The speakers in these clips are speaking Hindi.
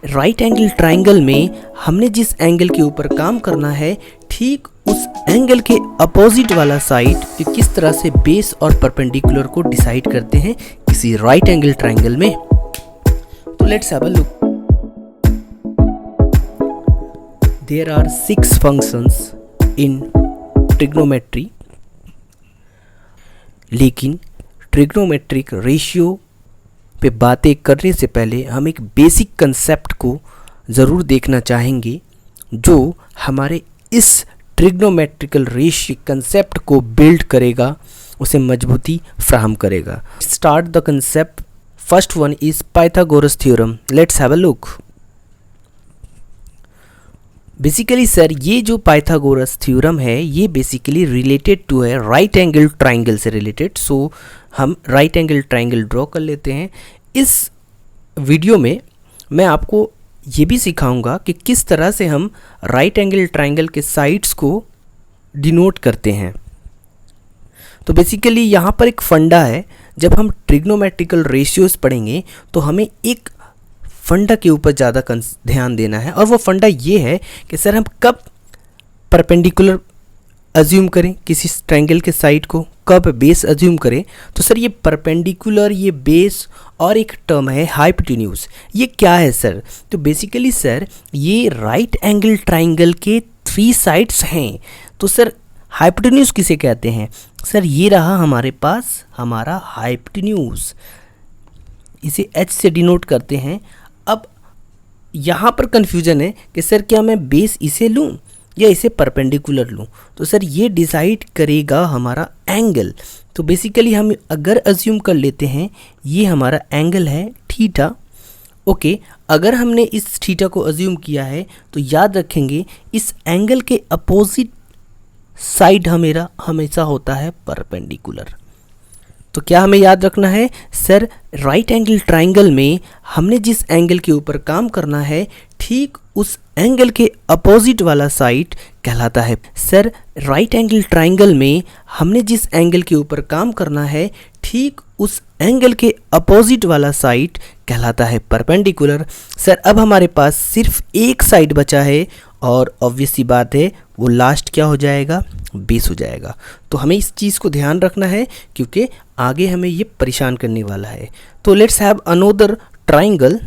राइट एंगल ट्राइंगल में हमने जिस एंगल के ऊपर काम करना है ठीक उस एंगल के अपोजिट वाला साइड किस तरह से बेस और परपेंडिकुलर को डिसाइड करते हैं किसी राइट एंगल ट्राइंगल में। तो let's have a look. There are 6 functions in trigonometry, लेकिन ट्रिग्नोमेट्रिक रेशियो पे बातें करने से पहले हम एक बेसिक कंसेप्ट को ज़रूर देखना चाहेंगे जो हमारे इस ट्रिग्नोमेट्रिकल रेशियो कंसेप्ट को बिल्ड करेगा, उसे मजबूती फ्राहम करेगा। Start the concept. First one is Pythagoras theorem. Let's have a look. Basically sir ये जो पाइथागोरस थ्योरम है ये बेसिकली रिलेटेड टू है राइट एंगल ट्राइंगल से रिलेटेड। सो हम राइट एंगल ट्राइंगल ड्रॉ कर लेते हैं। इस वीडियो में मैं आपको ये भी सिखाऊंगा कि किस तरह से हम राइट एंगल ट्राइंगल के साइड्स को डिनोट करते हैं। तो बेसिकली यहाँ पर एक फंडा है, जब हम ट्रिग्नोमेट्रिकल रेशियोज पढ़ेंगे तो हमें एक फंडा के ऊपर ज़्यादा ध्यान देना है, और वो फंडा ये है कि सर हम कब परपेंडिकुलर अज्यूम करें किसी ट्रायंगल के साइड को, कब बेस अज्यूम करें। तो सर ये परपेंडिकुलर, ये बेस और एक टर्म है हाइपोटेन्यूज, ये क्या है सर? तो बेसिकली सर ये राइट एंगल ट्रायंगल के 3 साइड्स हैं। तो सर हाइपोटेन्यूज किसे कहते हैं? सर ये रहा हमारे पास हमारा हाइपोटेन्यूज, इसे H से डिनोट करते हैं। अब यहाँ पर कन्फ्यूजन है कि सर क्या मैं बेस इसे लूँ या इसे परपेंडिकुलर लूँ? तो सर ये डिसाइड करेगा हमारा एंगल। तो बेसिकली हम अगर अज्यूम कर लेते हैं ये हमारा एंगल है थीटा। ओके, अगर हमने इस थीटा को अज्यूम किया है तो याद रखेंगे इस एंगल के अपोजिट साइड हमेशा होता है परपेंडिकुलर। तो क्या हमें याद रखना है? सर राइट एंगल ट्राइंगल में हमने जिस एंगल के ऊपर काम करना है ठीक उस एंगल के अपोजिट वाला साइड कहलाता है। सर राइट एंगल ट्राइंगल में हमने जिस एंगल के ऊपर काम करना है ठीक उस एंगल के अपोजिट वाला साइड कहलाता है परपेंडिकुलर। सर अब हमारे पास सिर्फ एक साइड बचा है और ऑब्वियस सी बात है वो लास्ट क्या हो जाएगा? बेस हो जाएगा। तो हमें इस चीज़ को ध्यान रखना है क्योंकि आगे हमें ये परेशान करने वाला है। तो लेट्स हैव अनोदर ट्राइंगल।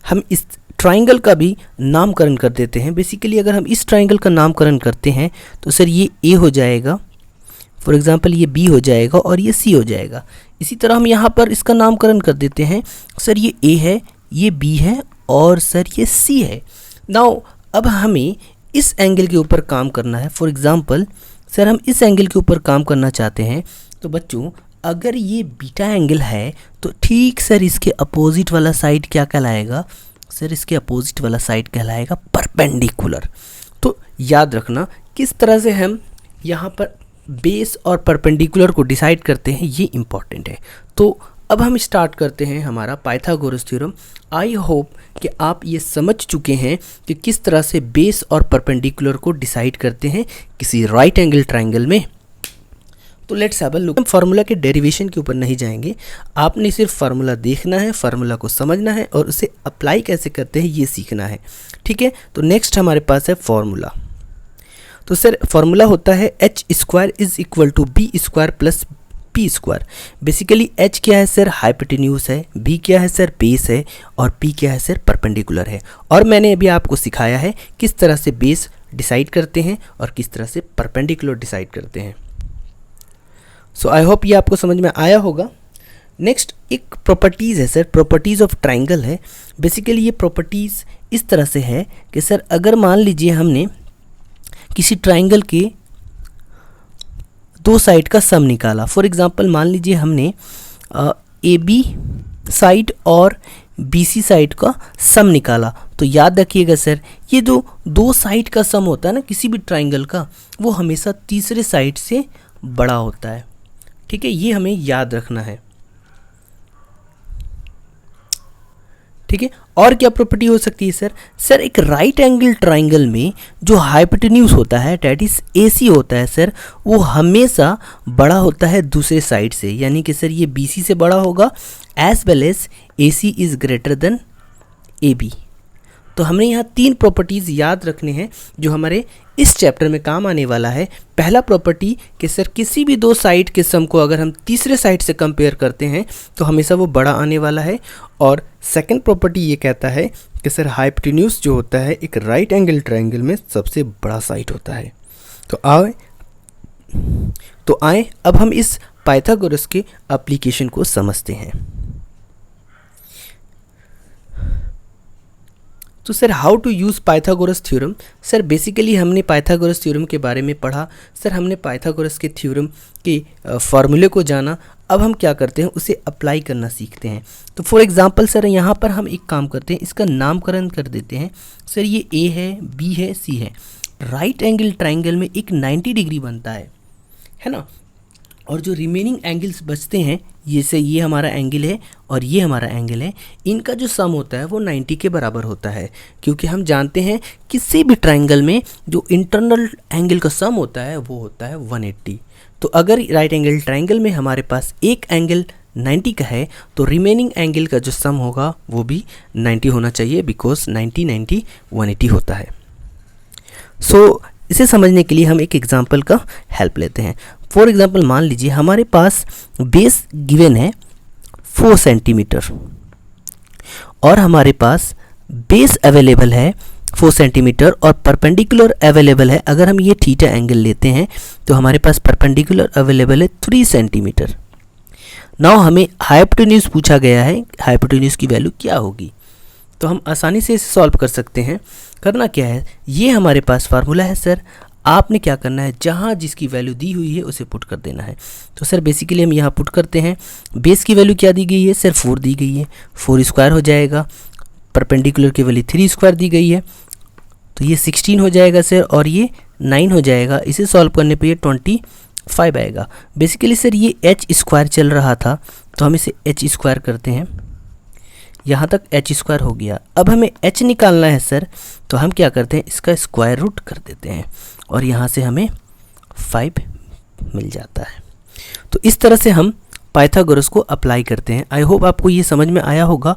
हम इस ट्राइंगल का भी नामकरण कर देते हैं। बेसिकली अगर हम इस ट्राइंगल का नामकरण करते हैं तो सर ये ए हो जाएगा, फॉर एग्जांपल ये बी हो जाएगा और ये सी हो जाएगा। इसी तरह हम यहाँ पर इसका नामकरण कर देते हैं, सर ये ए है, ये बी है और सर ये सी है। नाउ अब हमें इस एंगल के ऊपर काम करना है। फॉर एग्जांपल सर हम इस एंगल के ऊपर काम करना चाहते हैं। तो बच्चों अगर ये बीटा एंगल है तो ठीक सर इसके अपोजिट वाला साइड क्या कहलाएगा? सर इसके अपोजिट वाला साइड कहलाएगा परपेंडिकुलर। तो याद रखना किस तरह से हम यहाँ पर बेस और परपेंडिकुलर को डिसाइड करते हैं, ये इम्पॉर्टेंट है। तो अब हम स्टार्ट करते हैं हमारा पाइथागोरस थ्योरम। आई होप कि आप ये समझ चुके हैं कि किस तरह से बेस और परपेंडिकुलर को डिसाइड करते हैं किसी राइट एंगल ट्रायंगल में। तो लेट्स हैव अ लुक। हम फार्मूला के डेरिवेशन के ऊपर नहीं जाएंगे, आपने सिर्फ फार्मूला देखना है, फार्मूला को समझना है और उसे अप्लाई कैसे करते हैं ये सीखना है, ठीक है। तो नेक्स्ट हमारे पास है फार्मूला। तो सर फार्मूला होता है h² is equal to B square plus P square. Basically h क्या है सर? हाइपोटेन्यूज है, b क्या है सर? बेस है और p क्या है सर? परपेंडिकुलर है। और मैंने अभी आपको सिखाया है किस तरह से बेस डिसाइड करते हैं और किस तरह से परपेंडिकुलर डिसाइड करते हैं। सो आई होप ये आपको समझ में आया होगा। नेक्स्ट एक प्रॉपर्टीज़ है सर, प्रॉपर्टीज़ ऑफ ट्राइंगल है। बेसिकली ये प्रॉपर्टीज़ इस तरह से है कि सर अगर मान लीजिए हमने किसी ट्राइंगल के 2 साइड का सम निकाला। फॉर एग्जांपल मान लीजिए हमने ए बी साइड और बी सी साइड का सम निकाला। तो याद रखिएगा सर ये जो 2 साइड का सम होता है ना किसी भी ट्राइंगल का, वो हमेशा तीसरे साइड से बड़ा होता है, ठीक है। ये हमें याद रखना है, ठीक है। और क्या प्रॉपर्टी हो सकती है सर? सर एक राइट एंगल ट्राइंगल में जो हाइपोटेन्यूज होता है डैट इज AC होता है सर, वो हमेशा बड़ा होता है दूसरे साइड से, यानी कि सर ये BC से बड़ा होगा as well as AC is greater than AB, तो हमने यहाँ 3 प्रॉपर्टीज़ याद रखने हैं जो हमारे इस चैप्टर में काम आने वाला है। पहला प्रॉपर्टी कि सर किसी भी 2 साइड के सम को अगर हम तीसरे साइड से कंपेयर करते हैं तो हमेशा वो बड़ा आने वाला है। और सेकंड प्रॉपर्टी ये कहता है कि सर हाइपोटेन्यूज जो होता है एक राइट एंगल ट्रायंगल में सबसे बड़ा साइड होता है। तो आए अब हम इस पाइथागोरस के एप्लीकेशन को समझते हैं। तो sir how to use Pythagoras theorem. Sir basically हमने पाइथागोरस थ्योरम के बारे में पढ़ा। सर हमने पाइथागोरस के थ्योरम के फॉर्मूले को जाना। अब हम क्या करते हैं, उसे अप्लाई करना सीखते हैं। तो फॉर एग्जांपल सर यहाँ पर हम एक काम करते हैं, इसका नामकरण कर देते हैं। सर ये ए है, बी है, सी है। राइट एंगल ट्रायंगल में एक 90 डिग्री बनता है ना। और जो रिमेनिंग एंगल्स बचते हैं, ये हमारा एंगल है और ये हमारा एंगल है, इनका जो सम होता है वो 90 के बराबर होता है। क्योंकि हम जानते हैं किसी भी ट्रायंगल में जो इंटरनल एंगल का सम होता है वो होता है 180। तो अगर राइट एंगल ट्रायंगल में हमारे पास एक एंगल 90 का है तो रिमेनिंग एंगल का जो सम होगा वो भी 90 होना चाहिए, बिकॉज 90 90 180 होता है। सो इसे समझने के लिए हम एक एग्जांपल का हेल्प लेते हैं। फॉर एग्जांपल मान लीजिए हमारे पास बेस गिवन है 4 सेंटीमीटर और हमारे पास बेस अवेलेबल है 4 सेंटीमीटर और परपेंडिकुलर अवेलेबल है। अगर हम ये थीटा एंगल लेते हैं तो हमारे पास परपेंडिकुलर अवेलेबल है 3 सेंटीमीटर। नाउ हमें हाइपोटेन्यूज पूछा गया है, हाइपोटेन्यूज की वैल्यू क्या होगी। तो हम आसानी से इसे सॉल्व कर सकते हैं। करना क्या है, ये हमारे पास फार्मूला है सर। आपने क्या करना है, जहाँ जिसकी वैल्यू दी हुई है उसे पुट कर देना है। तो सर बेसिकली हम यहाँ पुट करते हैं। बेस की वैल्यू क्या दी गई है सर, 4 दी गई है, 4 स्क्वायर हो जाएगा। परपेंडिकुलर की वैल्यू 3 स्क्वायर दी गई है, तो ये 16 हो जाएगा सर, और ये 9 हो जाएगा। इसे सॉल्व करने पे ये 25 आएगा। बेसिकली सर ये एच स्क्वायर चल रहा था तो हम इसे एच स्क्वायर करते हैं। यहाँ तक एच स्क्वायर हो गया। अब हमें एच निकालना है सर, तो हम क्या करते हैं, इसका स्क्वायर रूट कर देते हैं और यहाँ से हमें 5 मिल जाता है। तो इस तरह से हम पाइथागोरस को अप्लाई करते हैं। आई होप आपको ये समझ में आया होगा।